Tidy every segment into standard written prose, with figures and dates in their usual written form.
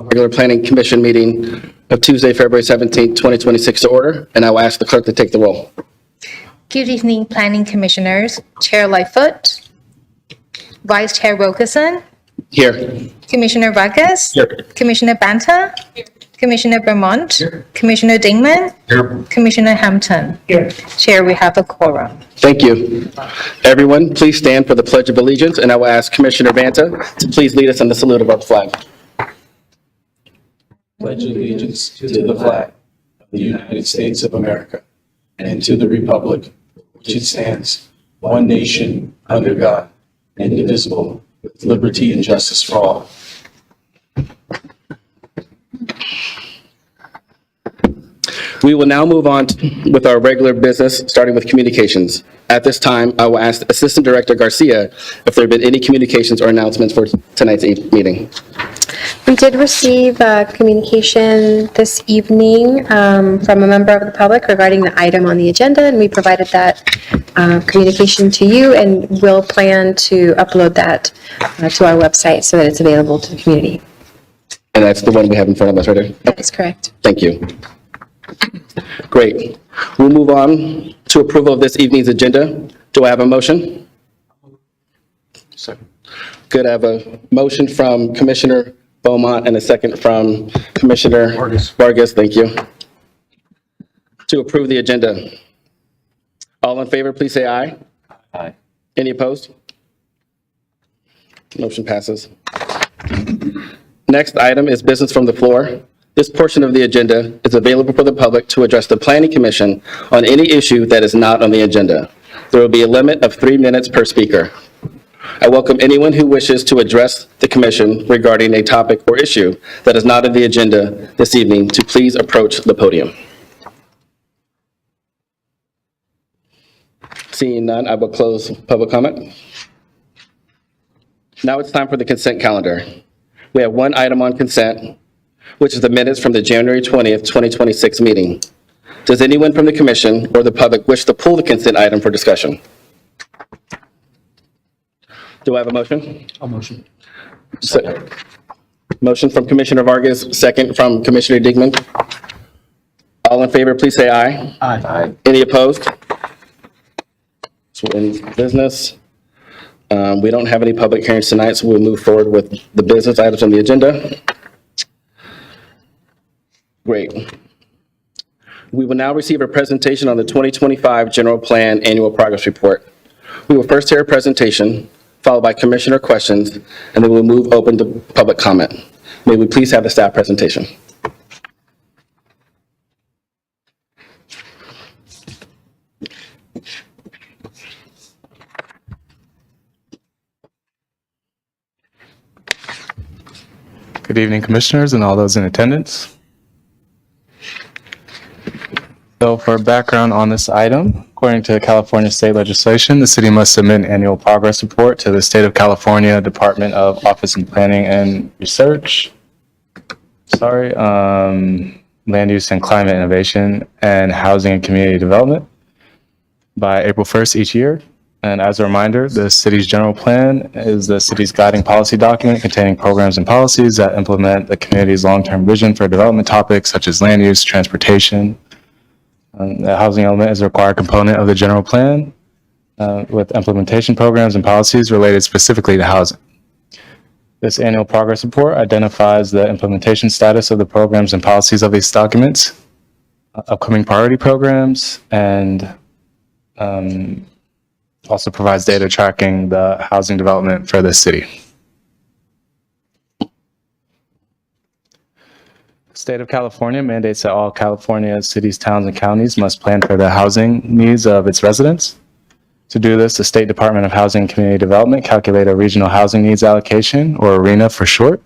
Regular Planning Commission meeting of Tuesday, February 17th, 2026 to order, and I will ask the clerk to take the roll. Good evening, Planning Commissioners. Chair Lightfoot, Vice Chair Wilkerson, Here. Commissioner Vargas, Here. Commissioner Banta, Commissioner Vermont, Commissioner Dingman, Commissioner Hampton. Here. Chair, we have a quorum. Thank you. Everyone, please stand for the Pledge of Allegiance, and I will ask Commissioner Banta to please lead us in the salute of our flag. Pledge allegiance to the flag of the United States of America and to the republic which it stands, one nation, under God, indivisible, with liberty and justice for all. We will now move on with our regular business, starting with communications. At this time, I will ask Assistant Director Garcia if there have been any communications or announcements for tonight's meeting. We did receive a communication this evening from a member of the public regarding the item on the agenda, and we provided that communication to you, and we'll plan to upload that to our website so that it's available to the community. And that's the one we have in front of us right there? That is correct. Thank you. Great. We'll move on to approval of this evening's agenda. Do I have a motion? Second. Good. I have a motion from Commissioner Beaumont and a second from Commissioner Vargas. Thank you. To approve the agenda. All in favor, please say aye. Aye. Any opposed? Motion passes. Next item is business from the floor. This portion of the agenda is available for the public to address the Planning Commission on any issue that is not on the agenda. There will be a limit of 3 minutes per speaker. I welcome anyone who wishes to address the Commission regarding a topic or issue that is not on the agenda this evening to please approach the podium. Seeing none, I will close public comment. Now it's time for the consent calendar. We have one item on consent, which is the minutes from the January 20th, 2026 meeting. Does anyone from the Commission or the public wish to pull the consent item for discussion? Do I have a motion? I'll motion. Motion from Commissioner Vargas, second from Commissioner Dingman. All in favor, please say aye. Aye. Any opposed? So we're in business. We don't have any public hearings tonight, so we'll move forward with the business items on the agenda. Great. We will now receive a presentation on the 2025 General Plan Annual Progress Report. We will first hear a presentation, followed by commissioner questions, and then we'll move open to public comment. May we please have the staff presentation. Good evening, commissioners and all those in attendance. So for background on this item, according to California state legislation, the city must submit an annual progress report to the State of California Department of Office and Planning and Research. Land Use and Climate Innovation and Housing and Community Development by April 1st each year. And as a reminder, the city's general plan is the city's guiding policy document containing programs and policies that implement the community's long-term vision for development topics such as land use, transportation. The housing element is a required component of the general plan with implementation programs and policies related specifically to housing. This annual progress report identifies the implementation status of the programs and policies of these documents, upcoming priority programs, and also provides data tracking the housing development for the city. The state of California mandates that all California cities, towns, and counties must plan for the housing needs of its residents. To do this, the State Department of Housing and Community Development calculated a regional housing needs allocation, or RHNA for short,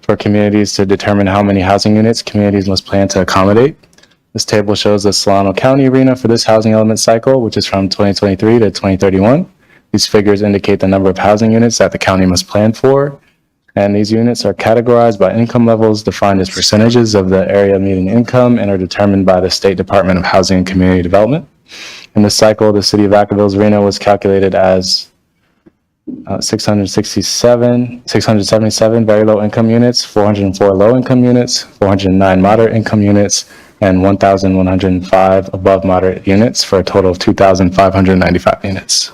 for communities to determine how many housing units communities must plan to accommodate. This table shows the Solano County RHNA for this housing element cycle, which is from 2023 to 2031. These figures indicate the number of housing units that the county must plan for, and these units are categorized by income levels defined as percentages of the area median income and are determined by the State Department of Housing and Community Development. In this cycle, the City of Vacaville's RHNA was calculated as 677 very low income units, 404 low income units, 409 moderate income units, and 1,105 above moderate units for a total of 2,595 units.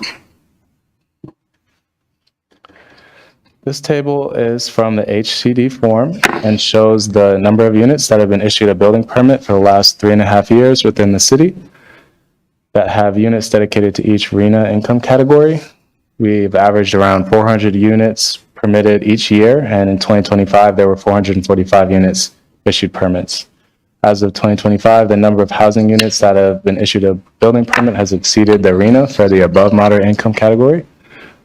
This table is from the HCD form and shows the number of units that have been issued a building permit for the last 3.5 years within the city that have units dedicated to each RHNA income category. We've averaged around 400 units permitted each year, and in 2025, there were 445 units issued permits. As of 2025, the number of housing units that have been issued a building permit has exceeded the RHNA for the above moderate income category.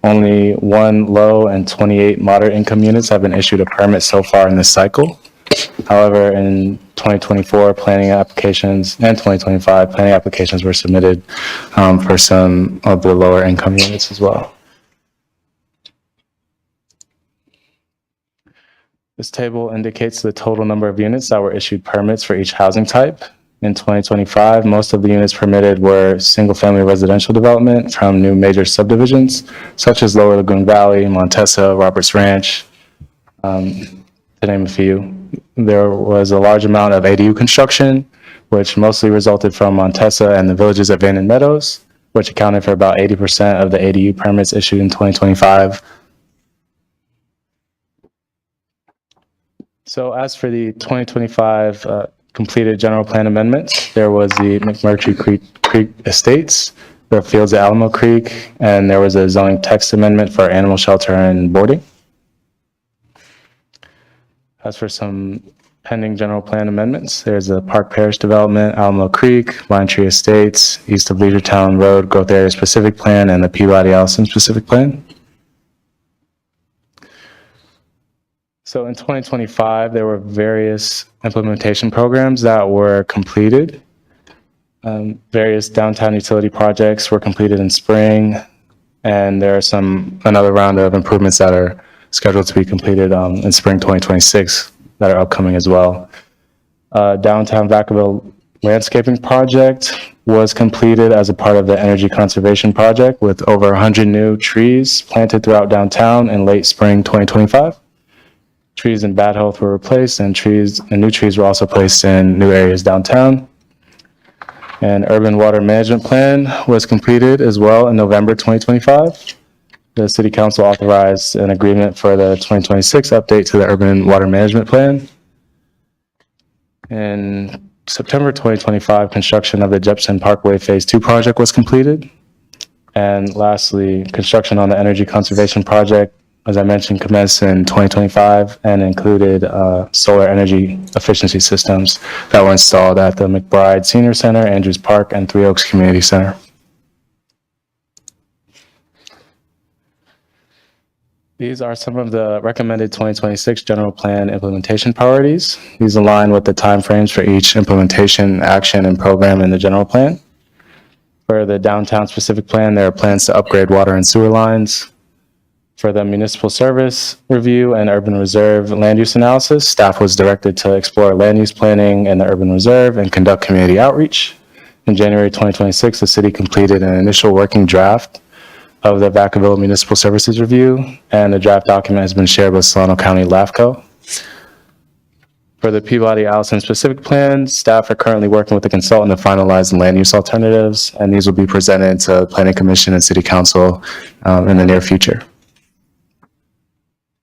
Only 1 low and 28 moderate income units have been issued a permit so far in this cycle. However, in 2024 planning applications and 2025 planning applications were submitted for some of the lower income units as well. This table indicates the total number of units that were issued permits for each housing type. In 2025, most of the units permitted were single-family residential development from new major subdivisions, such as Lower Lagoon Valley, Montesa, Roberts Ranch, to name a few. There was a large amount of ADU construction, which mostly resulted from Montesa and the villages of Van and Meadows, which accounted for about 80% of the ADU permits issued in 2025. So as for the 2025 completed general plan amendments, there was the McMurtry Creek Estates, the fields at Alamo Creek, and there was a zoning text amendment for animal shelter and boarding. As for some pending general plan amendments, there's a Park Parish Development, Alamo Creek, Lime Tree Estates, east of Leisure Road Growth Area Specific Plan, and the Peabody Allison Specific Plan. So in 2025, there were various implementation programs that were completed. Various downtown utility projects were completed in spring, and there are another round of improvements that are scheduled to be completed in spring 2026 that are upcoming as well. Downtown Vacaville landscaping project was completed as a part of the energy conservation project with over 100 new trees planted throughout downtown in late spring 2025. Trees in bad health were replaced, and new trees were also placed in new areas downtown. An urban water management plan was completed as well in November 2025. The City Council authorized an agreement for the 2026 update to the urban water management plan. In September 2025, construction of the Jepson Parkway Phase 2 project was completed. And lastly, construction on the energy conservation project, as I mentioned, commenced in 2025 and included solar energy efficiency systems that were installed at the McBride Senior Center, Andrews Park, and Three Oaks Community Center. These are some of the recommended 2026 general plan implementation priorities. These align with the timeframes for each implementation, action, and program in the general plan. For the downtown specific plan, there are plans to upgrade water and sewer lines. For the municipal service review and urban reserve land use analysis, staff was directed to explore land use planning in the urban reserve and conduct community outreach. In January 2026, the city completed an initial working draft of the Vacaville Municipal Services Review, and the draft document has been shared with Solano County LAFCO. For the Peabody Allison specific plan, staff are currently working with the consultant to finalize the land use alternatives, and these will be presented to Planning Commission and City Council in the near future.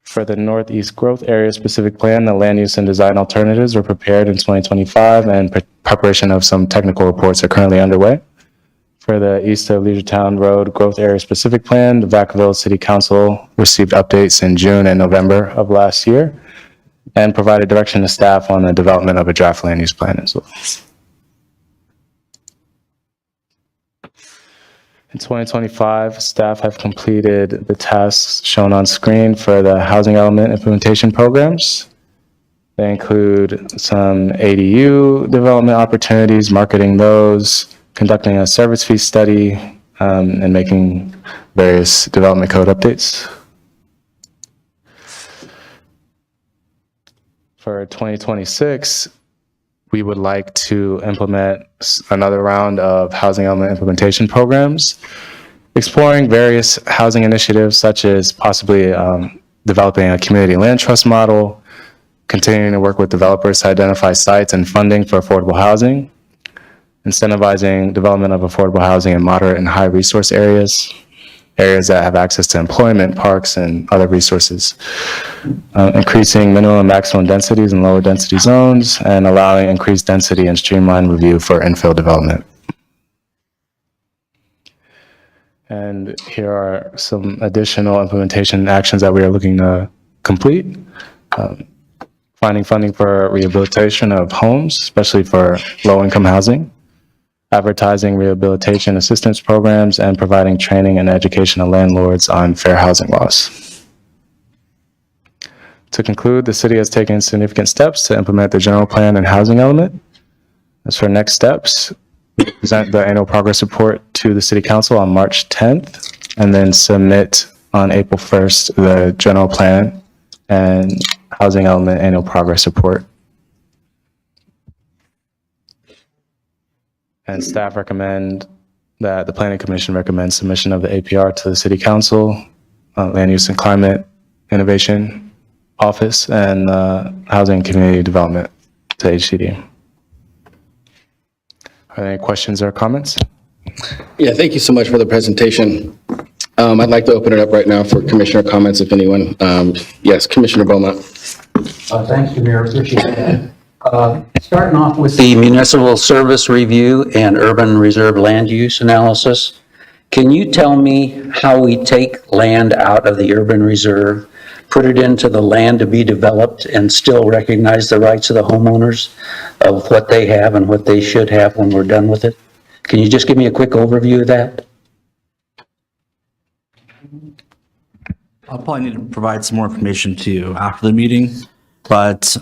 For the Northeast Growth Area specific plan, the land use and design alternatives were prepared in 2025, and preparation of some technical reports are currently underway. For the east of Leisure Road Growth Area specific plan, the Vacaville City Council received updates in June and November of last year and provided direction to staff on the development of a draft land use plan as well. In 2025, staff have completed the tasks shown on screen for the housing element implementation programs. They include some ADU development opportunities, marketing those, conducting a service fee study, and making various development code updates. For 2026, we would like to implement another round of housing element implementation programs, exploring various housing initiatives such as possibly developing a community land trust model, continuing to work with developers to identify sites and funding for affordable housing, incentivizing development of affordable housing in moderate and high resource areas, areas that have access to employment, parks, and other resources, increasing minimum and maximum densities in lower density zones, and allowing increased density and streamlined review for infill development. And here are some additional implementation actions that we are looking to complete. Finding funding for rehabilitation of homes, especially for low-income housing, advertising rehabilitation assistance programs, and providing training and education to landlords on fair housing laws. To conclude, the city has taken significant steps to implement the general plan and housing element. As for next steps, we present the annual progress report to the city council on March 10th, and then submit on April 1st the general plan and housing element annual progress report. And staff recommend that the Planning Commission recommends submission of the APR to the City Council, Land Use and Climate Innovation Office, and Housing and Community Development to HCD. Are there any questions or comments? Yeah, thank you so much for the presentation. I'd like to open it up right now for commissioner comments, if anyone. Yes, Commissioner Beaumont. Thank you, Mayor. Appreciate that. Starting off with the municipal service review and urban reserve land use analysis, can you tell me how we take land out of the urban reserve, put it into the land to be developed, and still recognize the rights of the homeowners of what they have and what they should have when we're done with it? Can you just give me a quick overview of that? I'll probably need to provide some more information to you after the meeting, but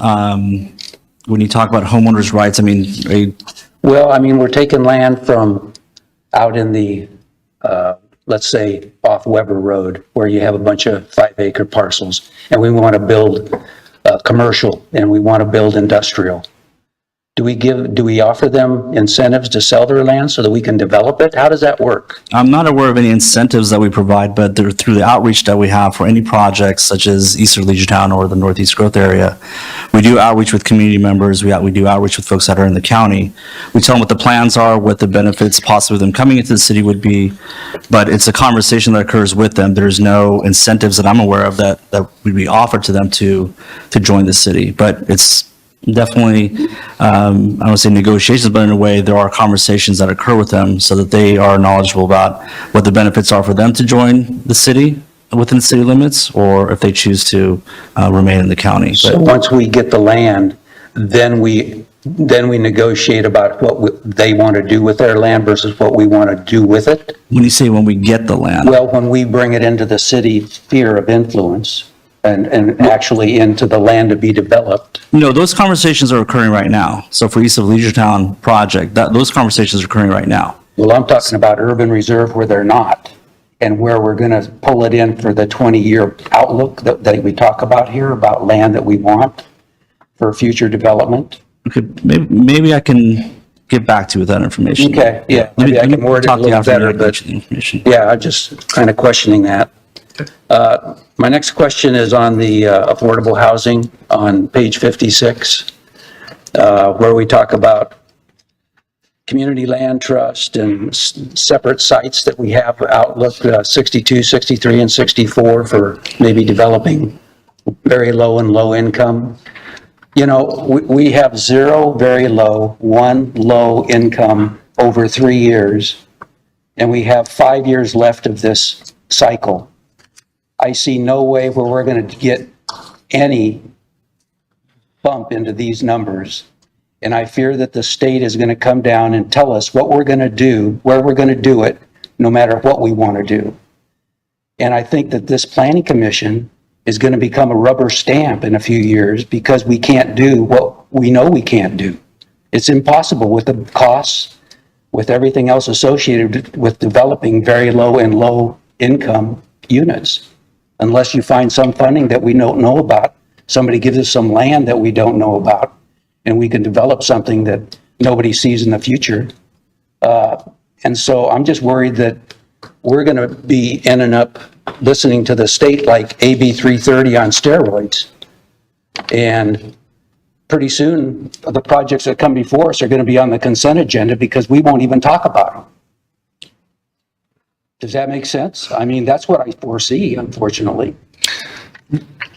when you talk about homeowners' rights, I mean, Well, I mean, we're taking land from out in the, let's say, off Weber Road, where you have a bunch of 5-acre parcels, and we want to build commercial, and we want to build industrial. Do we offer them incentives to sell their land so that we can develop it? How does that work? I'm not aware of any incentives that we provide, but through the outreach that we have for any projects such as Eastern Legiontown or the Northeast Growth Area, we do outreach with community members. We do outreach with folks that are in the county. We tell them what the plans are, what the benefits possibly of them coming into the city would be, but it's a conversation that occurs with them. There's no incentives that I'm aware of that would be offered to them to join the city, but it's definitely, I don't want to say negotiations, but in a way, there are conversations that occur with them so that they are knowledgeable about what the benefits are for them to join the city within city limits, or if they choose to remain in the county. So once we get the land, then we negotiate about what they want to do with their land versus what we want to do with it. When you say when we get the land, Well, when we bring it into the city sphere of influence and actually into the land to be developed. those conversations are occurring right now. So for East of Legiontown project, those conversations are occurring right now. Well, I'm talking about urban reserve where they're not, and where we're going to pull it in for the 20-year outlook that we talk about here, about land that we want for future development. Okay, maybe I can get back to you with that information. Okay, yeah, maybe I can word it a Talk to you little after better, I get but you the information. yeah, I'm just kind of questioning that. My next question is on the affordable housing on page 56, where we talk about community land trust and separate sites that we have outlook 62, 63, and 64 for maybe developing very low and low income. We have 0, very low, 1 low income over 3 years, and we have 5 years left of this cycle. I see no way where we're going to get any bump into these numbers. And I fear that the state is going to come down and tell us what we're going to do, where we're going to do it, no matter what we want to do. And I think that this planning commission is going to become a rubber stamp in a few years because we can't do what we know we can't do. It's impossible with the costs, with everything else associated with developing very low and low income units. Unless you find some funding that we don't know about, somebody gives us some land that we don't know about, and we can develop something that nobody sees in the future. And so I'm just worried that we're going to be ending up listening to the state like AB 330 on steroids. And pretty soon, the projects that come before us are going to be on the consent agenda because we won't even talk about them. Does that make sense? I mean, that's what I foresee, unfortunately.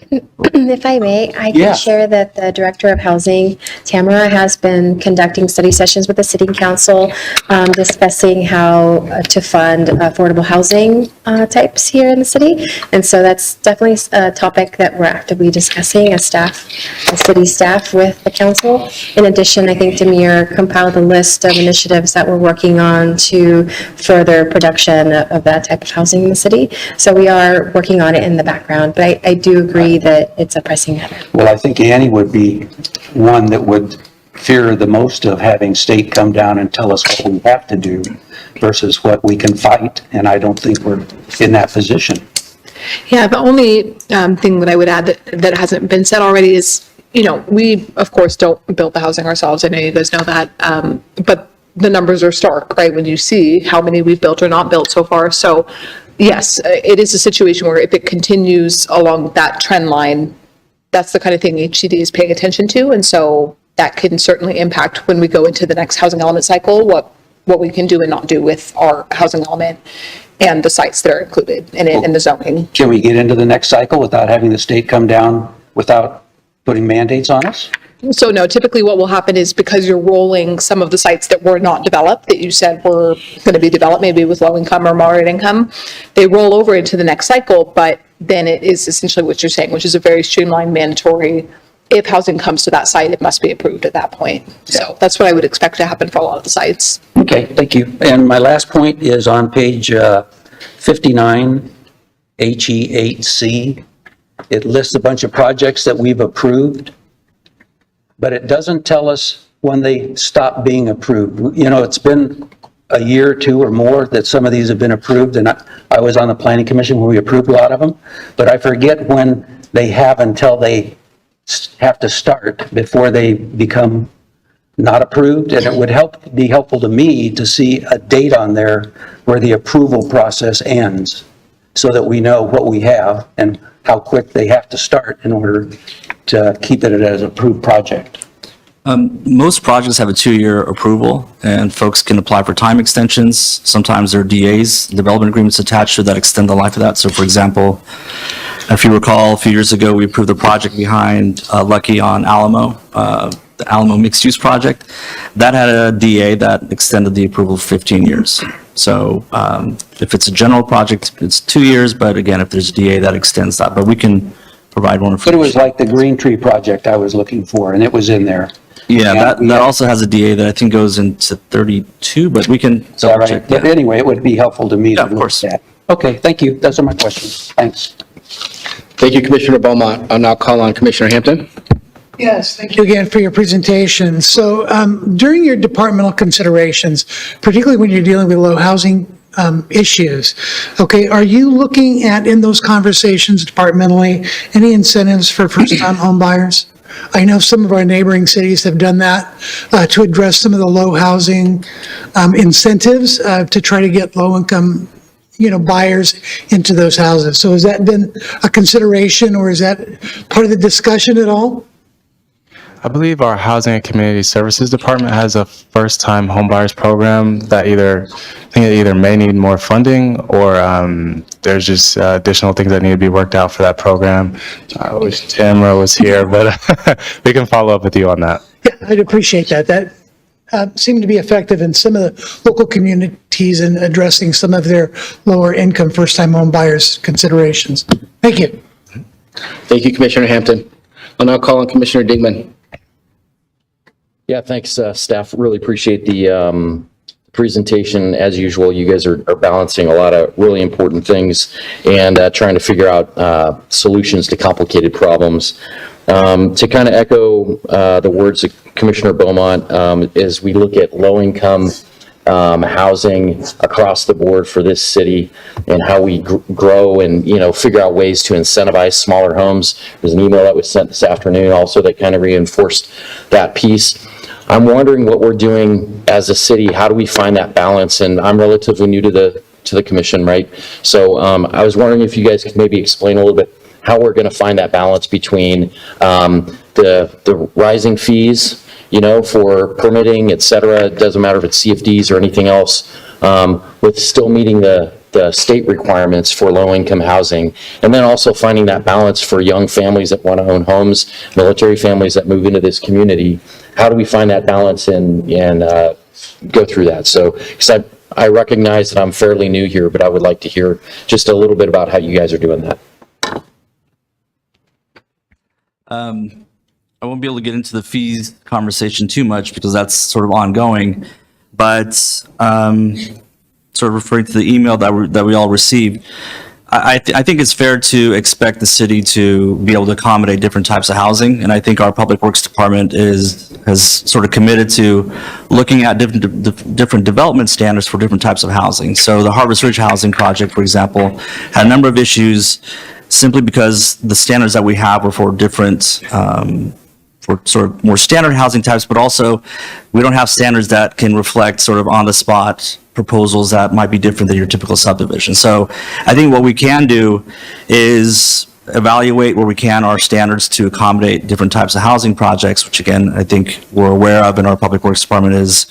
If I may, I Yeah. can share that the Director of Housing, Tamara, has been conducting study sessions with the City Council, discussing how to fund affordable housing types here in the city. And so that's definitely a topic that we're actively discussing as staff, as city staff with the council. In addition, I think Demir compiled a list of initiatives that we're working on to further production of that type of housing in the city. So we are working on it in the background, but I do agree that it's a pressing matter. Well, I think Annie would be one that would fear the most of having state come down and tell us what we have to do versus what we can fight, and I don't think we're in that position. Yeah, the only thing that I would add that hasn't been said already is, we, of course, don't build the housing ourselves. I know you guys know that. But the numbers are stark, right, when you see how many we've built or not built so far. So, yes, it is a situation where if it continues along that trend line, that's the kind of thing HCD is paying attention to. And so that can certainly impact when we go into the next housing element cycle, what we can do and not do with our housing element and the sites that are included in the zoning. Can we get into the next cycle without having the state come down without putting mandates on us? So no, typically what will happen is because you're rolling some of the sites that were not developed, that you said were going to be developed maybe with low income or moderate income, they roll over into the next cycle, but then it is essentially what you're saying, which is a very streamlined mandatory. If housing comes to that site, it must be approved at that point. So that's what I would expect to happen for a lot of the sites. Okay, thank you. And my last point is on page 59, HE8C. It lists a bunch of projects that we've approved, but it doesn't tell us when they stop being approved. It's been a year or two or more that some of these have been approved, and I was on the planning commission when we approved a lot of them, but I forget when they have until they have to start before they become not approved, and it would be helpful to me to see a date on there where the approval process ends so that we know what we have and how quick they have to start in order to keep it as an approved project. Most projects have a 2-year approval, and folks can apply for time extensions. Sometimes there are DAs, development agreements attached to that extend the life of that. So for example, if you recall, a few years ago, we approved the project behind Lucky on Alamo, the Alamo mixed-use project. That had a DA that extended the approval 15 years. So if it's a general project, it's 2 years, but again, if there's a DA, that extends that. But we can provide more But it information. was like the Green Tree project I was looking for, and it was in there. Yeah, And that also has a DA that I think goes into 32, but we can Is that double right? check. But Yeah. anyway, it would be helpful to me to Yeah, of look course. at that. Okay, thank you. Those are my questions. Thanks. Thank you, Commissioner Beaumont. I'll now call on Commissioner Hampton. Yes, thank you again for your presentation. So during your departmental considerations, particularly when you're dealing with low housing issues, okay, are you looking at, in those conversations departmentally, any incentives for first-time home buyers? I know some of our neighboring cities have done that to address some of the low housing incentives to try to get low-income buyers into those houses. So has that been a consideration, or is that part of the discussion at all? I believe our Housing and Community Services Department has a first-time homebuyers program that I think it either may need more funding or there's just additional things that need to be worked out for that program. I wish Tamara was here, but we can follow up with you on that. Yeah, I'd appreciate that. That seemed to be effective in some of the local communities in addressing some of their lower income first-time home buyers considerations. Thank you. Thank you, Commissioner Hampton. I'll now call on Commissioner Dingman. Yeah, thanks, staff. Really appreciate the presentation. As usual, you guys are balancing a lot of really important things and trying to figure out solutions to complicated problems. To kind of echo the words of Commissioner Beaumont, as we look at low-income housing across the board for this city and how we grow and, figure out ways to incentivize smaller homes. There's an email that was sent this afternoon also that kind of reinforced that piece. I'm wondering what we're doing as a city. How do we find that balance? And I'm relatively new to the commission, right? So I was wondering if you guys could maybe explain a little bit how we're going to find that balance between the rising fees, for permitting, et cetera. It doesn't matter if it's CFDs or anything else, with still meeting the state requirements for low-income housing, and then also finding that balance for young families that want to own homes, military families that move into this community. How do we find that balance and go through that? So, because I recognize that I'm fairly new here, but I would like to hear just a little bit about how you guys are doing that. I won't be able to get into the fees conversation too much because that's sort of ongoing, but sort of referring to the email that we all received, I think it's fair to expect the city to be able to accommodate different types of housing, and I think our Public Works Department has sort of committed to looking at different development standards for different types of housing. So the Harvest Ridge Housing Project, for example, had a number of issues simply because the standards that we have were for different for sort of more standard housing types, but also we don't have standards that can reflect sort of on-the-spot proposals that might be different than your typical subdivision. So I think what we can do is evaluate where we can our standards to accommodate different types of housing projects, which again, I think we're aware of and our Public Works Department is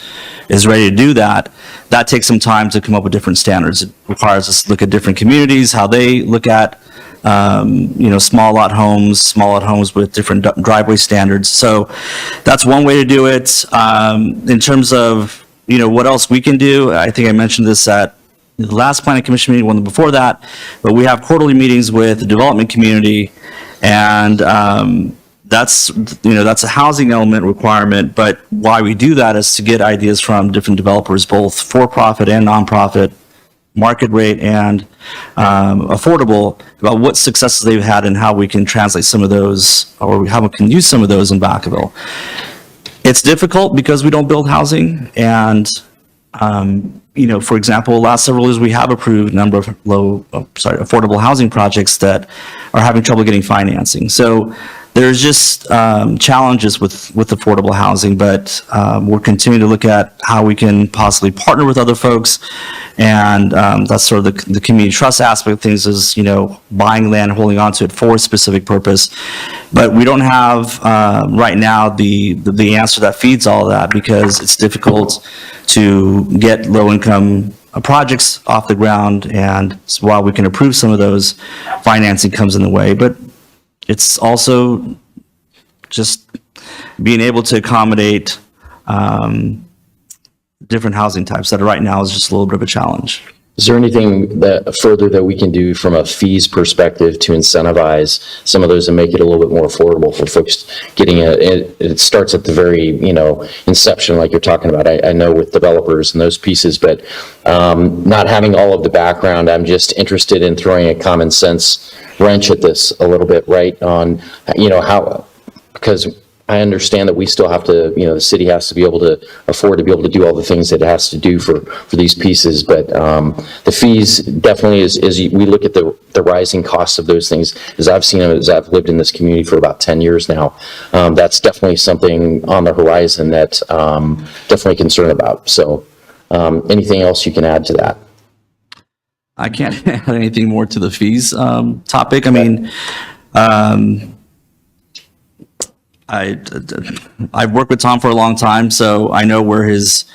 ready to do that. That takes some time to come up with different standards. It requires us to look at different communities, how they look at small lot homes with different driveway standards. So that's one way to do it. In terms of, what else we can do, I think I mentioned this at the last planning commission meeting, one before that, but we have quarterly meetings with the development community, and that's a housing element requirement, but why we do that is to get ideas from different developers, both for-profit and nonprofit, market rate and affordable, about what successes they've had and how we can translate some of those, or how we can use some of those in Vacaville. It's difficult because we don't build housing, and for example, last several years we have approved a number of affordable housing projects that are having trouble getting financing. So there's just challenges with affordable housing, but we're continuing to look at how we can possibly partner with other folks, and that's sort of the community trust aspect of things is, buying land, holding on to it for a specific purpose. But we don't have right now the answer that feeds all of that, because it's difficult to get low-income projects off the ground, and so while we can approve some of those, financing comes in the way. But it's also just being able to accommodate different housing types that right now is just a little bit of a challenge. Is there anything further that we can do from a fees perspective to incentivize some of those and make it a little bit more affordable for folks getting it starts at the very, inception, like you're talking about. I know with developers and those pieces, but not having all of the background, I'm just interested in throwing a common sense wrench at this a little bit, right? On, how, because I understand that we still have to, the city has to be able to afford to be able to do all the things that it has to do for these pieces. But the fees definitely, as we look at the rising costs of those things, as I've seen them, as I've lived in this community for about 10 years now, that's definitely something on the horizon that definitely concerned about. So anything else you can add to that? I can't add anything more to the fees topic. I mean, I've worked with Tom for a long time, so I know where his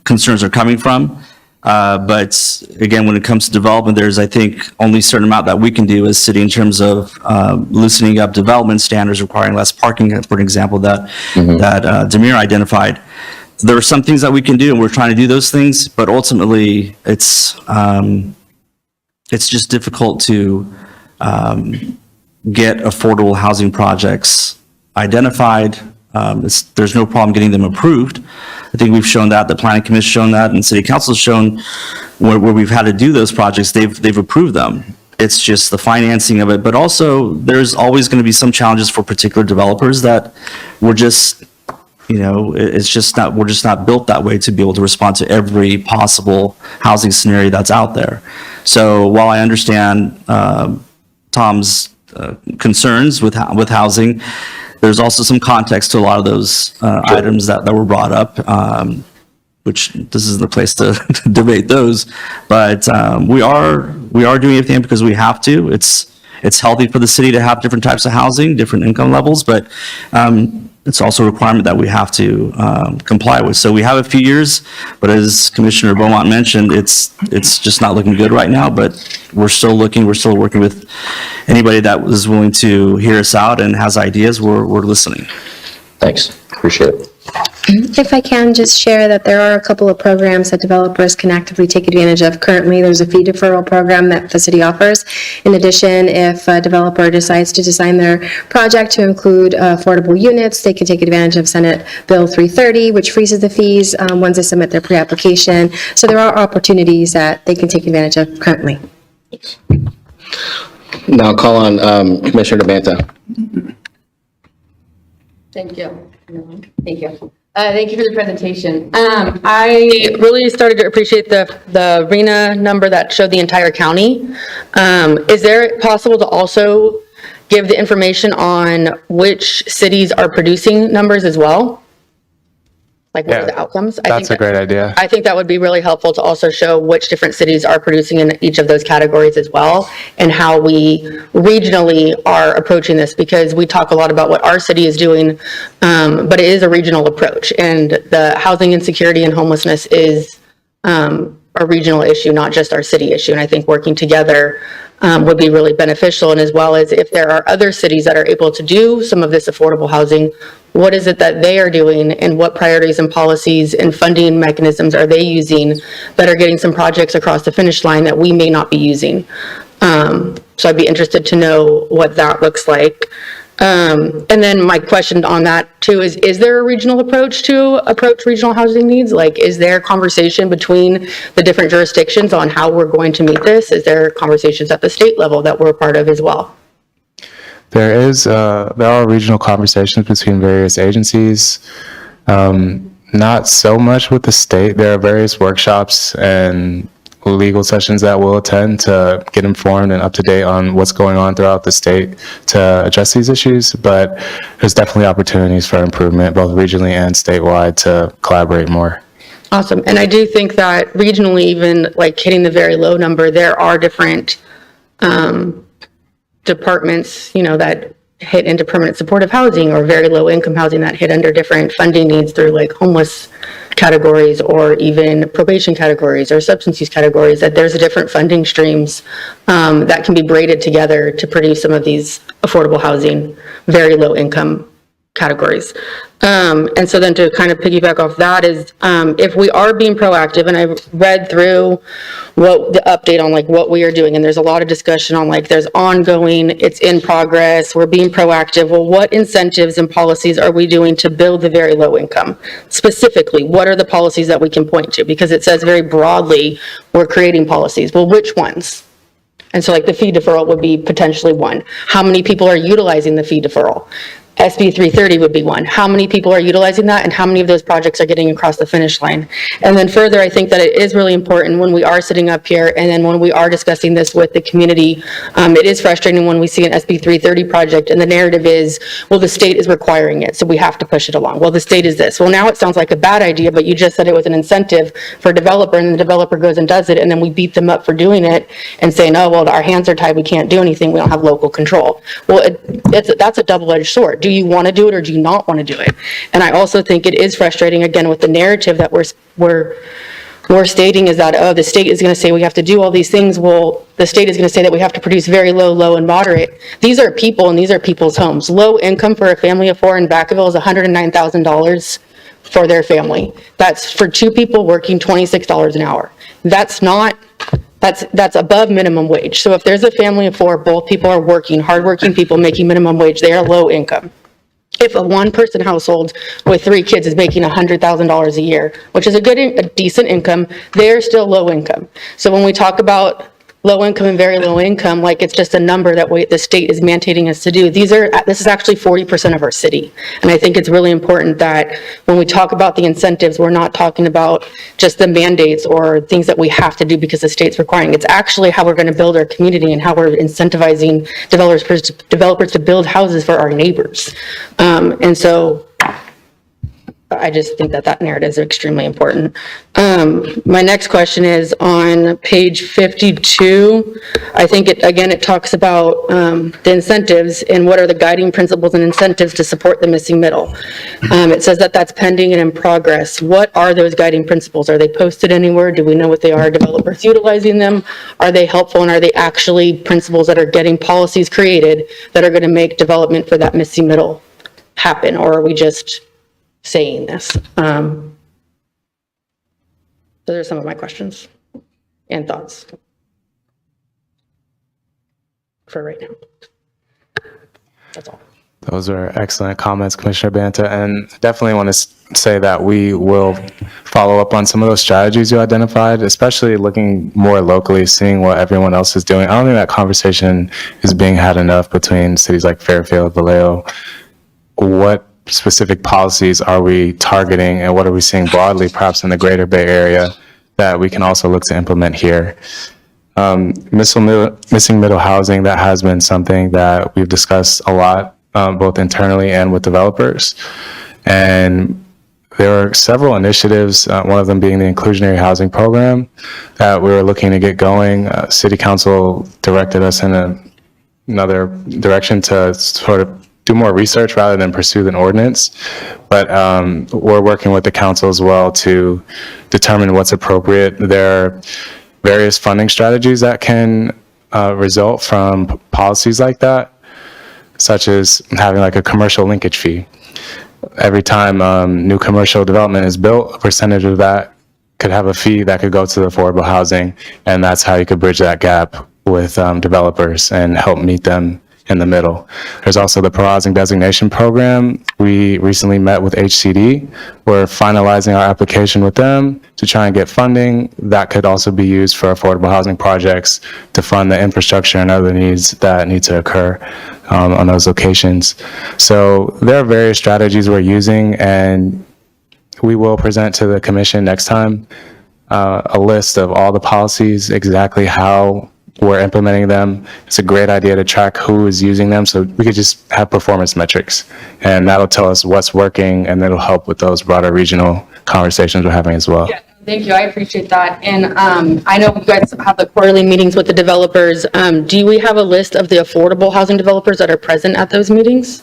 concerns are coming from. But again, when it comes to development, there's, I think, only a certain amount that we can do as city in terms of loosening up development standards, requiring less parking, for example, that Demir identified. There are some things that we can do, and we're trying to do those things, but ultimately, it's just difficult to get affordable housing projects identified, There's no problem getting them approved. I think we've shown that, the planning commission shown that, and city council's shown where we've had to do those projects, they've approved them. It's just the financing of it, but also there's always going to be some challenges for particular developers that we're just, it's just not, we're just not built that way to be able to respond to every possible housing scenario that's out there. So while I understand Tom's concerns with housing, there's also some context to a lot of those items that were brought up, which this isn't the place to debate those. But we are doing everything because we have to. It's healthy for the city to have different types of housing, different income levels, but it's also a requirement that we have to comply with. So we have a few years, but as Commissioner Beaumont mentioned, it's just not looking good right now, but we're still looking, we're still working with anybody that was willing to hear us out and has ideas, we're listening. Thanks, appreciate it. If I can just share that there are a couple of programs that developers can actively take advantage of. Currently, there's a fee deferral program that the city offers. In addition, if a developer decides to design their project to include affordable units, they can take advantage of Senate Bill 330, which freezes the fees once they submit their pre-application. So there are opportunities that they can take advantage of currently. Now I'll call on Commissioner Banta. Thank you. Thank you. Thank you for the presentation. I really started to appreciate the RENA number that showed the entire county. Is there possible to also give the information on which cities are producing numbers as well? Like what are the outcomes? That's a great idea. I think that would be really helpful to also show which different cities are producing in each of those categories as well, and how we regionally are approaching this, because we talk a lot about what our city is doing, but it is a regional approach, and the housing insecurity and homelessness is a regional issue, not just our city issue. And I think working together would be really beneficial. And as well as if there are other cities that are able to do some of this affordable housing, what is it that they are doing, and what priorities and policies and funding mechanisms are they using that are getting some projects across the finish line that we may not be using? So I'd be interested to know what that looks like. And then my question on that too is there a regional approach to approach regional housing needs? Like, is there conversation between the different jurisdictions on how we're going to meet this? Is there conversations at the state level that we're a part of as well? There are regional conversations between various agencies. Not so much with the state. There are various workshops and legal sessions that we'll attend to get informed and up to date on what's going on throughout the state to address these issues. But there's definitely opportunities for improvement, both regionally and statewide, to collaborate more. Awesome. And I do think that regionally, even like hitting the very low number, there are different departments, that hit into permanent supportive housing or very low income housing that hit under different funding needs through like homeless categories or even probation categories or substance use categories, that there's different funding streams that can be braided together to produce some of these affordable housing, very low income categories. And so then to kind of piggyback off that is, if we are being proactive, and I've read through what the update on like what we are doing, and there's a lot of discussion on like there's ongoing, it's in progress, we're being proactive. Well, what incentives and policies are we doing to build the very low income? Specifically, what are the policies that we can point to? Because it says very broadly, we're creating policies. Well, which ones? And so like the fee deferral would be potentially one. How many people are utilizing the fee deferral? SB 330 would be one. How many people are utilizing that, and how many of those projects are getting across the finish line? And then further, I think that it is really important when we are sitting up here and then when we are discussing this with the community, it is frustrating when we see an SB 330 project and the narrative is, well, the state is requiring it, so we have to push it along. Well, the state is this. Well, now it sounds like a bad idea, but you just said it was an incentive for a developer, and the developer goes and does it, and then we beat them up for doing it and saying, oh, well, our hands are tied, we can't do anything, we don't have local control. Well, that's a double-edged sword. Do you want to do it or do you not want to do it? And I also think it is frustrating, again, with the narrative that we're stating is that, oh, the state is going to say we have to do all these things. Well, the state is going to say that we have to produce very low, low, and moderate. These are people, and these are people's homes. Low income for a family of four in Vacaville is $109,000 for their family. That's for two people working $26 an hour. That's above minimum wage. So if there's a family of four, both people are working, hardworking people making minimum wage, they are low income. if a one-person household with 3 kids is making $100,000 a year, which is a decent income, they're still low income. So when we talk about low income and very low income, like it's just a number that the state is mandating us to do. This is actually 40% of our city. And I think it's really important that when we talk about the incentives, we're not talking about just the mandates or things that we have to do because the state's requiring. It's actually how we're going to build our community and how we're incentivizing developers to build houses for our neighbors. And so I just think that narrative is extremely important. My next question is on page 52. I think it talks about the incentives and what are the guiding principles and incentives to support the missing middle. It says that that's pending and in progress. What are those guiding principles? Are they posted anywhere? Do we know what they are? Are developers utilizing them? Are they helpful, and are they actually principles that are getting policies created that are going to make development for that missing middle happen? Or are we just saying this? Those are some of my questions and thoughts for right now. That's all. Those are excellent comments, Commissioner Banta, and definitely want to say that we will follow up on some of those strategies you identified, especially looking more locally, seeing what everyone else is doing. I don't think that conversation is being had enough between cities like Fairfield, Vallejo. What specific policies are we targeting, and what are we seeing broadly, perhaps in the greater Bay Area, that we can also look to implement here? Missing middle housing, that has been something that we've discussed a lot, both internally and with developers. And there are several initiatives, one of them being the inclusionary housing program that we were looking to get going. City Council directed us in another direction to sort of do more research rather than pursue an ordinance. But we're working with the council as well to determine what's appropriate. There are various funding strategies that can result from policies like that, such as having like a commercial linkage fee. Every time new commercial development is built, a percentage of that could have a fee that could go to the affordable housing, and that's how you could bridge that gap with developers and help meet them in the middle. There's also the pro-housing designation program. We recently met with HCD. We're finalizing our application with them to try and get funding that could also be used for affordable housing projects to fund the infrastructure and other needs that need to occur on those locations. So there are various strategies we're using, and we will present to the commission next time a list of all the policies, exactly how we're implementing them. It's a great idea to track who is using them, so we could just have performance metrics, and that'll tell us what's working, and it'll help with those broader regional conversations we're having as well. Yeah, thank you. I appreciate that. And I know you guys have the quarterly meetings with the developers. Do we have a list of the affordable housing developers that are present at those meetings?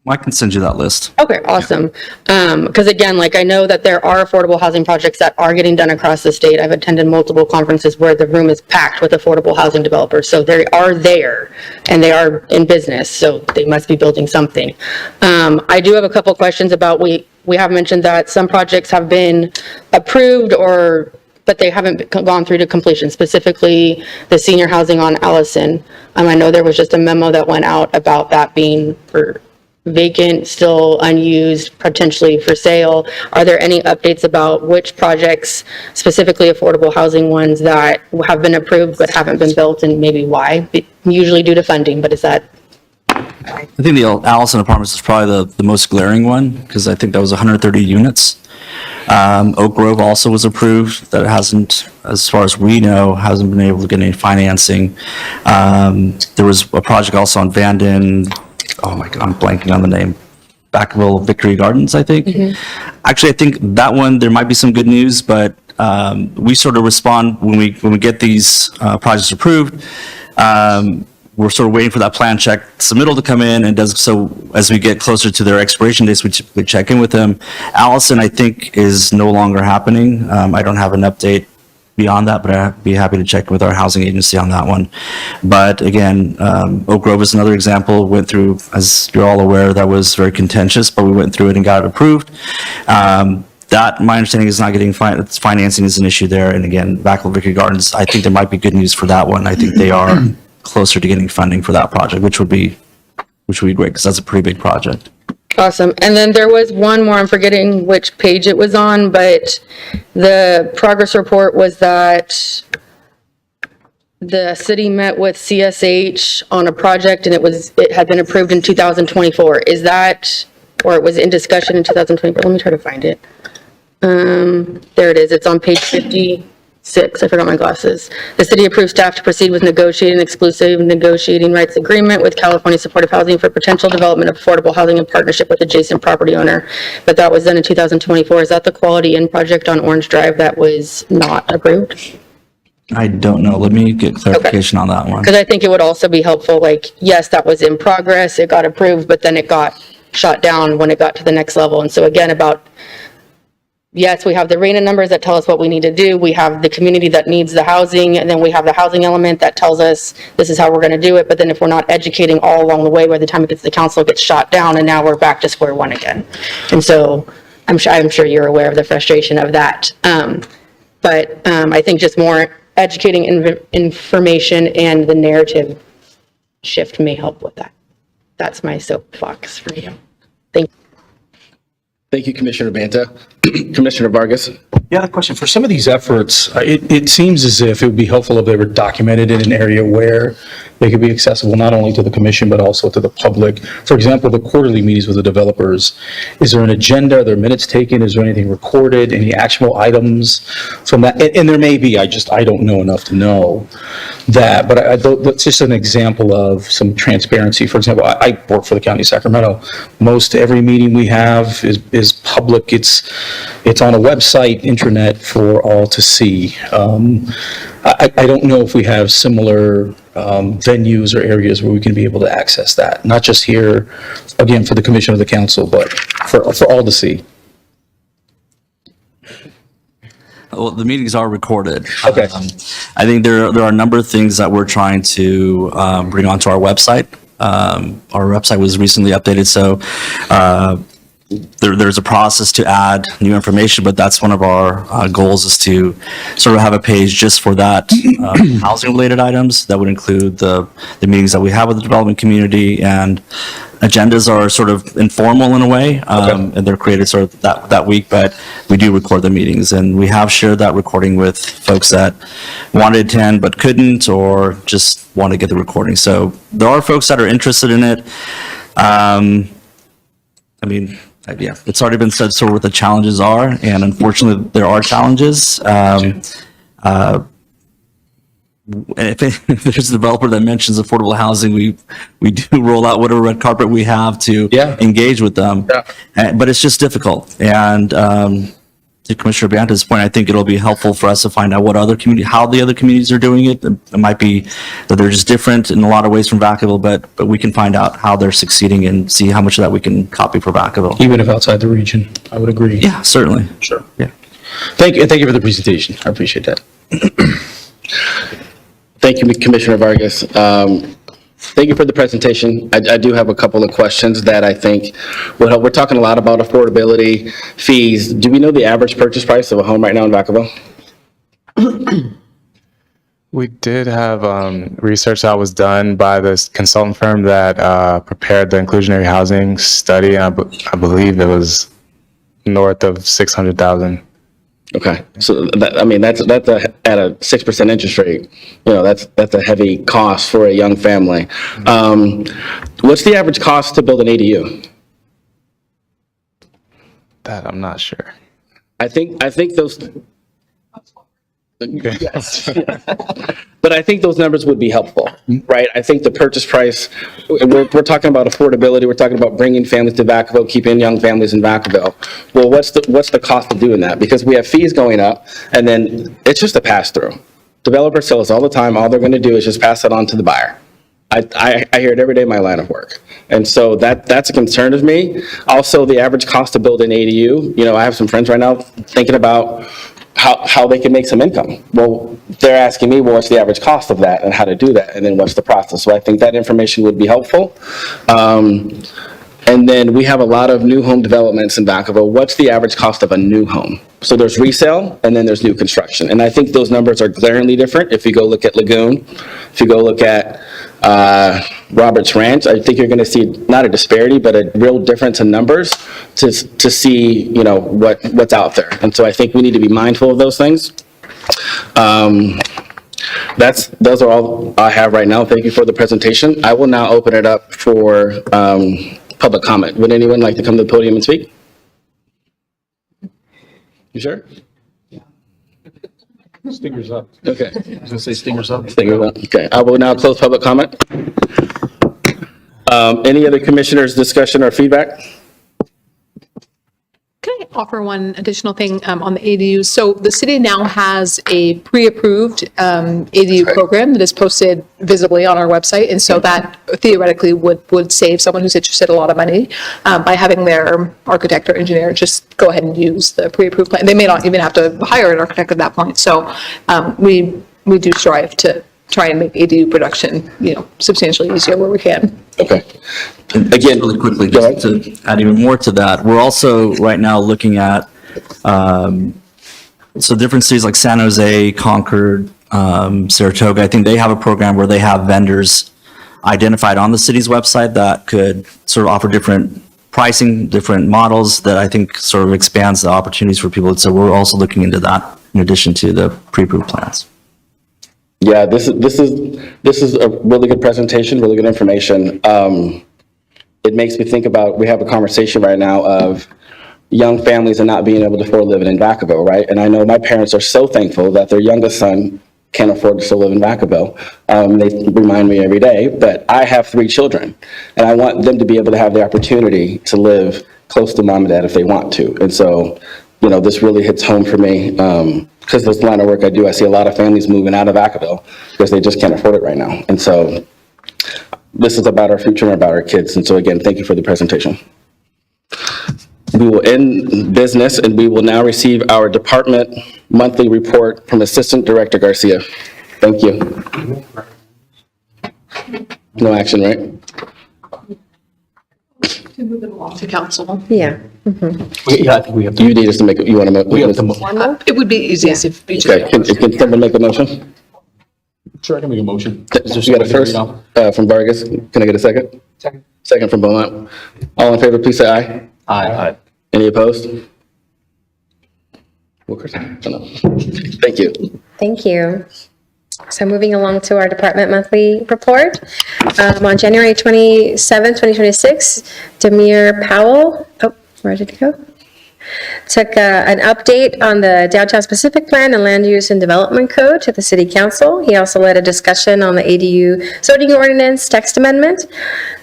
I can send you that list. Okay, awesome. Because again, like I know that there are affordable housing projects that are getting done across the state. I've attended multiple conferences where the room is packed with affordable housing developers. So they are there and they are in business. So they must be building something. I do have a couple questions about, we have mentioned that some projects have been approved but they haven't gone through to completion, specifically the senior housing on Allison. I know there was just a memo that went out about that being for vacant, still unused, potentially for sale. Are there any updates about which projects, specifically affordable housing ones, that have been approved but haven't been built, and maybe why? Usually due to funding, but is that? I think the Allison Apartments is probably the most glaring one, because I think that was 130 units. Oak Grove also was approved. That hasn't, as far as we know, hasn't been able to get any financing. There was a project also on Vanden, oh my God, I'm blanking on the name. Vacaville Victory Gardens, I think. Mm-hmm. Actually, I think that one, there might be some good news, but we sort of respond when we get these projects approved. We're sort of waiting for that plan check submittal to come in, and so as we get closer to their expiration dates, we typically check in with them. Allison, I think, is no longer happening. I don't have an update beyond that, but I'd be happy to check with our housing agency on that one. But again, Oak Grove is another example. Went through, as you're all aware, that was very contentious, but we went through it and got it approved. That, my understanding, is not getting financing is an issue there. And again, Vacaville Victory Gardens, I think there might be good news for that one. I think they are closer to getting funding for that project, which would be great, because that's a pretty big project. Awesome. And then there was one more, I'm forgetting which page it was on, but the progress report was that the city met with CSH on a project and it had been approved in 2024. Is that, or it was in discussion in 2024? Let me try to find it. There it is. It's on page 56. I forgot my glasses. The city approved staff to proceed with negotiating exclusive negotiating rights agreement with California Supportive Housing for potential development of affordable housing in partnership with adjacent property owner. But that was done in 2024. Is that the Quality Inn project on Orange Drive that was not approved? I don't know. Let me get clarification on that one. Because I think it would also be helpful, like, yes, that was in progress, it got approved, but then it got shot down when it got to the next level. And so again, yes, we have the RENA numbers that tell us what we need to do. We have the community that needs the housing, and then we have the housing element that tells us this is how we're going to do it. But then if we're not educating all along the way, by the time it gets to the council, it gets shot down, and now we're back to square one again. And so I'm sure you're aware of the frustration of that. But I think just more educating information and the narrative shift may help with that. That's my soapbox for you. Thank you. Thank you, Commissioner Banta. Commissioner Vargas? Yeah, a question. For some of these efforts, it seems as if it would be helpful if they were documented in an area where they could be accessible not only to the commission, but also to the public. For example, the quarterly meetings with the developers. Is there an agenda? Are there minutes taken? Is there anything recorded? Any actionable items from that? And there may be, I don't know enough to know that, but that's just an example of some transparency. For example, I work for the County of Sacramento. Most every meeting we have is public. It's on a website, intranet for all to see. I don't know if we have similar venues or areas where we can be able to access that, not just here, again, for the commission or the council, but for all to see. Well, the meetings are recorded. Okay. I think there are a number of things that we're trying to bring onto our website. Our website was recently updated, so there's a process to add new information, but that's one of our goals, is to sort of have a page just for that housing related items that would include the meetings that we have with the development community, and agendas are sort of informal in a way, and they're created sort of that week, but we do record the meetings, and we have shared that recording with folks that wanted to attend but couldn't, or just want to get the recording. So there are folks that are interested in it. Yeah, it's already been said sort of what the challenges are, and unfortunately, there are challenges. If there's a developer that mentions affordable housing, we do roll out whatever red carpet we have to engage with them. But it's just difficult. And to Commissioner Banta's point, I think it'll be helpful for us to find out how the other communities are doing it. It might be that they're just different in a lot of ways from Vacaville, but we can find out how they're succeeding and see how much of that we can copy for Vacaville. Even if outside the region, I would agree. Yeah, certainly. Sure. Yeah. Thank you for the presentation. I appreciate that. Thank you, Commissioner Vargas. Thank you for the presentation. I do have a couple of questions that I think will help. We're talking a lot about affordability, fees. Do we know the average purchase price of a home right now in Vacaville? We did have research that was done by this consultant firm that prepared the inclusionary housing study, and I believe it was north of 600,000. Okay, so that's at a 6% interest rate. That's a heavy cost for a young family. What's the average cost to build an ADU? That I'm not sure. I think those. Yes. But I think those numbers would be helpful, right? I think the purchase price, we're talking about affordability, we're talking about bringing families to Vacaville, keeping young families in Vacaville. Well, what's the cost of doing that? Because we have fees going up, and then it's just a pass-through. Developers tell us all the time, all they're going to do is just pass it on to the buyer. I hear it every day in my line of work. And so that's a concern of me. Also, the average cost to build an ADU, I have some friends right now thinking about how they can make some income. Well, they're asking me, well, what's the average cost of that and how to do that? And then what's the process? So I think that information would be helpful. And And then we have a lot of new home developments in Vacaville. What's the average cost of a new home? So there's resale and then there's new construction. And I think those numbers are glaringly different. If you go look at Lagoon, if you go look at Roberts Ranch, I think you're going to see not a disparity, but a real difference in numbers to see, you know, what's out there. And so I think we need to be mindful of those things. Those are all I have right now. Thank you for the presentation. I will now open it up for public comment. Would anyone like to come to the podium and speak? You sure? Stingers up. Okay. I was gonna say stingers up. Okay, I will now close public comment. Any other commissioners' discussion or feedback? Can I offer one additional thing on the ADUs? So the city now has a pre-approved ADU program that is posted visibly on our website. And so that theoretically would save someone who's interested a lot of money by having their architect or engineer just go ahead and use the pre-approved plan. They may not even have to hire an architect at that point. So we do strive to try and make ADU production, you know, substantially easier where we can. Okay. Again, Really quickly, go just to add even more to that, we're also right now looking at, so different cities like San Jose, Concord, Saratoga, I think they have a program where they have vendors identified on the city's website that could sort of offer different pricing, different models that I think sort of expands the opportunities for people. So we're also looking into that in addition to the pre-approved plans. Yeah, this is a really good presentation, really good information. It makes me think about, we have a conversation right now of young families and not being able to afford living in Vacaville, right? And I know my parents are so thankful that their youngest son can't afford to still live in Vacaville. They remind me every day, but I have 3 children and I want them to be able to have the opportunity to live close to mom and dad if they want to. And so, you know, this really hits home for me. Because this line of work I do, I see a lot of families moving out of Vacaville because they just can't afford it right now. And so this is about our future and about our kids. And so again, thank you for the presentation. We will end business and we will now receive our department monthly report from Assistant Director Garcia. Thank you. No action, right? To move it along to council. Yeah. Yeah, I think we have to. You need us to make, you want to? We have to. It would be easiest if each of Okay, can someone make a motion? Sure, I can make a motion. You got a first from Vargas. Can I get a second? Second. Second from Beaumont. All in favor, please say aye. Aye. Any opposed? Thank you. Thank you. So moving along to our department monthly report. On January 27, 2026, Demir Powell, where did it go? Took an update on the Downtown Specific Plan and Land Use and Development Code to the City Council. He also led a discussion on the ADU zoning ordinance text amendment.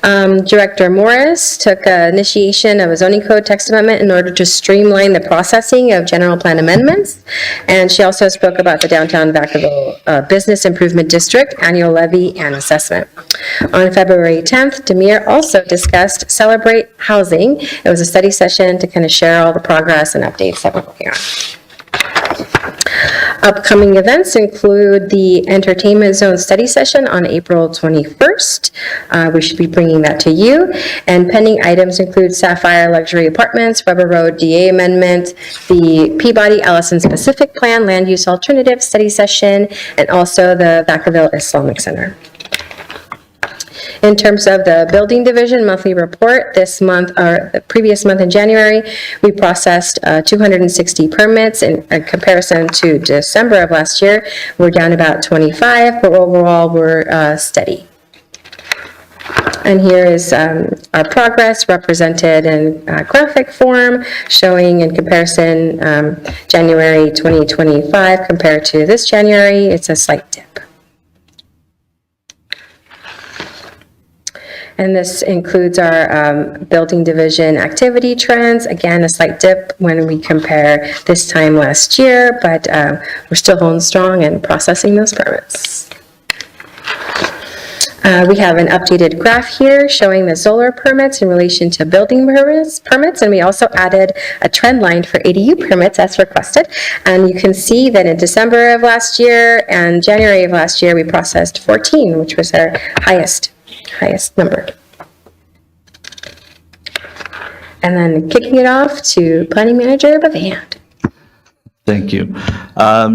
Director Morris took initiation of a zoning code text amendment in order to streamline the processing of general plan amendments. And she also spoke about the Downtown Vacaville Business Improvement District annual levy and assessment. On February 10th, Demir also discussed Celebrate Housing. It was a study session to kind of share all the progress and updates that we're working on. Upcoming events include the Entertainment Zone Study Session on April 21st. We should be bringing that to you. And pending items include Sapphire Luxury Apartments, Weber Road DA Amendment, the Peabody Ellison Specific Plan Land Use Alternative Study Session, and also the Vacaville Islamic Center. In terms of the building division monthly report, this month, or the previous month in January, we processed 260 permits in comparison to December of last year. We're down about 25, but overall we're steady. And here is our progress represented in graphic form, showing in comparison January 2025 compared to this January, it's a slight dip. And this includes our building division activity trends. Again, a slight dip when we compare this time last year, but we're still holding strong and processing those permits. We have an updated graph here showing the solar permits in relation to building permits, and we also added a trend line for ADU permits as requested. And you can see that in December of last year and January of last year, we processed 14, which was our highest number. And then kicking it off to Planning Manager Bavand. Thank you.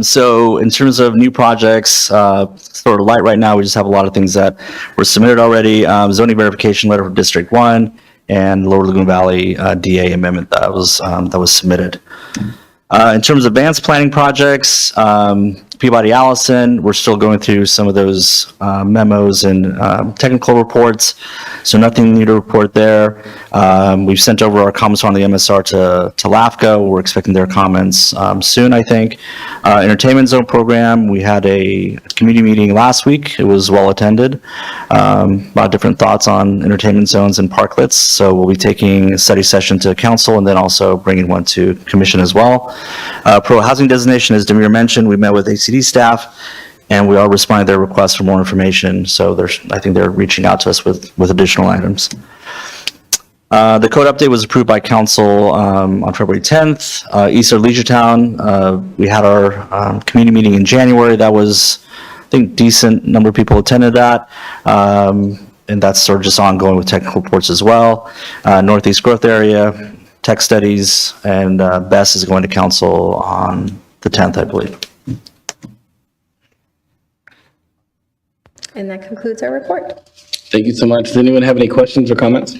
So in terms of new projects, sort of light right now, we just have a lot of things that were submitted already. Zoning verification letter for District 1 and Lower Lagoon Valley DA amendment that was submitted. In terms of advanced planning projects, Peabody Allison, we're still going through some of those memos and technical reports, so nothing new to report there. We've sent over our comments on the MSR to LAFCO. We're expecting their comments soon, I think. Entertainment zone program, we had a community meeting last week. It was well attended. A lot of different thoughts on entertainment zones and parklets, so we'll be taking a study session to council and then also bringing one to commission as well. Pro housing designation, as Demir mentioned, we met with ACD staff and we are responding to their requests for more information. So I think they're reaching out to us with additional items. The code update was approved by council on February 10th. East of Leisure Town, we had our community meeting in January. That was, I think, decent number of people attended that. And that's sort of just ongoing with technical reports as well. Northeast growth area, tech studies, and BESS is going to council on the 10th, I believe. And that concludes our report. Thank you so much. Does anyone have any questions or comments?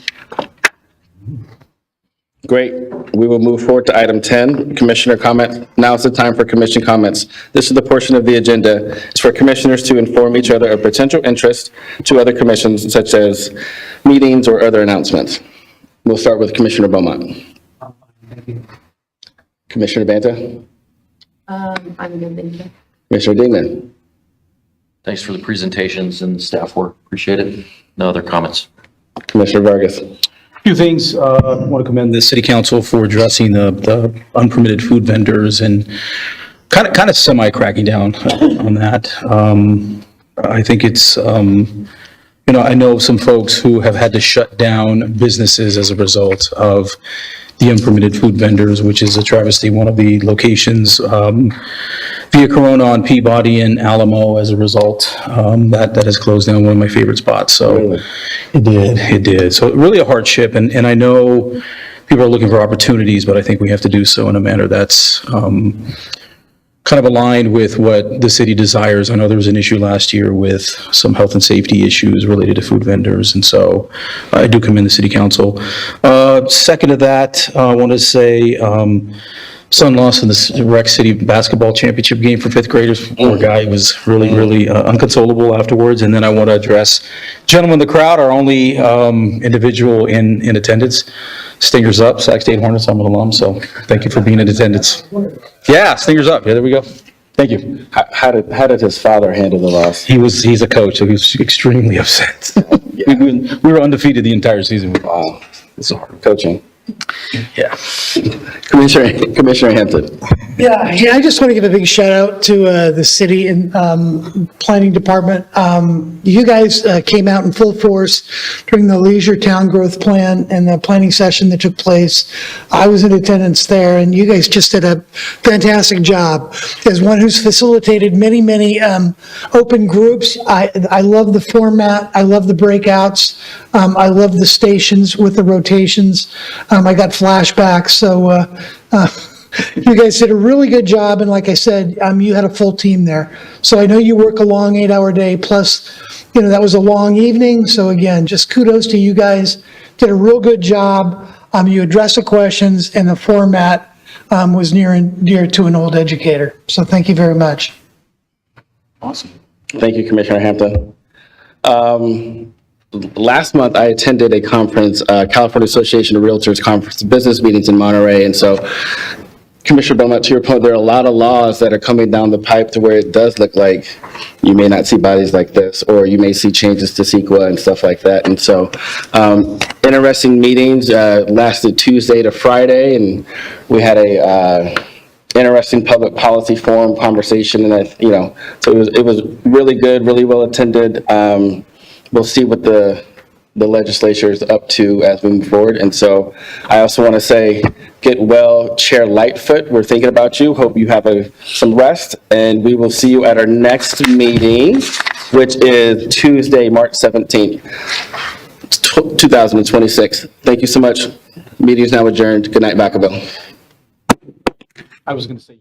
Great. We will move forward to item 10, commissioner comments. Now is the time for commission comments. This is the portion of the agenda. It's for commissioners to inform each other of potential interest to other commissions, such as meetings or other announcements. We'll start with Commissioner Beaumont. Commissioner Banta? I'm good, thank you. Commissioner Dingman? Thanks for the presentations and the staff work. Appreciate it. No other comments. Commissioner Vargas? Few things. I want to commend the city council for addressing the unpermitted food vendors and kind of semi-cracking down on that. I think it's, I know some folks who have had to shut down businesses as a result of the unpermitted food vendors, which is a travesty. One of the locations via Corona on Peabody and Alamo as a result, that has closed down, one of my favorite spots. So it did. So really a hardship. And I know people are looking for opportunities, but I think we have to do so in a manner that's kind of aligned with what the city desires. I know there was an issue last year with some health and safety issues related to food vendors, and so I do commend the city council. Second to that, I want to say son lost in the Rec City basketball championship game for fifth graders. Poor guy was really unconsolable afterwards. And then I want to address gentleman in the crowd, our only individual in attendance. Stingers up, Sac State Hornets. I'm an alum, so thank you for being in attendance. Yeah, Stingers up. Yeah, there we go. Thank you. How did his father handle the loss? He's a coach, so he was extremely upset. We were undefeated the entire season. Wow, it's hard coaching. Yeah. Commissioner Hampton. Yeah, I just want to give a big shout out to the city and planning department. You guys came out in full force during the Leisure Town Growth Plan and the planning session that took place. I was in attendance there, and you guys just did a fantastic job. As one who's facilitated many open groups, I love the format. I love the breakouts. I love the stations with the rotations. I got flashbacks. So you guys did a really good job. And like I said, you had a full team there. So I know you work a long 8-hour day. Plus, that was a long evening. So again, just kudos to you guys. Did a real good job. You addressed the questions, and the format was near and dear to an old educator. So thank you very much. Awesome. Thank you, Commissioner Hampton. Last month, I attended a conference, California Association of Realtors Conference, business meetings in Monterey. And so, Commissioner Beaumont, to your point, there are a lot of laws that are coming down the pipe to where it does look like you may not see bodies like this, or you may see changes to CEQA and stuff like that. And so, interesting meetings lasted Tuesday to Friday, and we had a interesting public policy forum conversation. And so it was really good, really well attended. We'll see what the legislature is up to as we move forward. And so I also want to say, get well, Chair Lightfoot. We're thinking about you. Hope you have some rest. And we will see you at our next meeting, which is Tuesday, March 17th, 2026. Thank you so much. Meeting is now adjourned. Good night, Vacaville. I was going to say.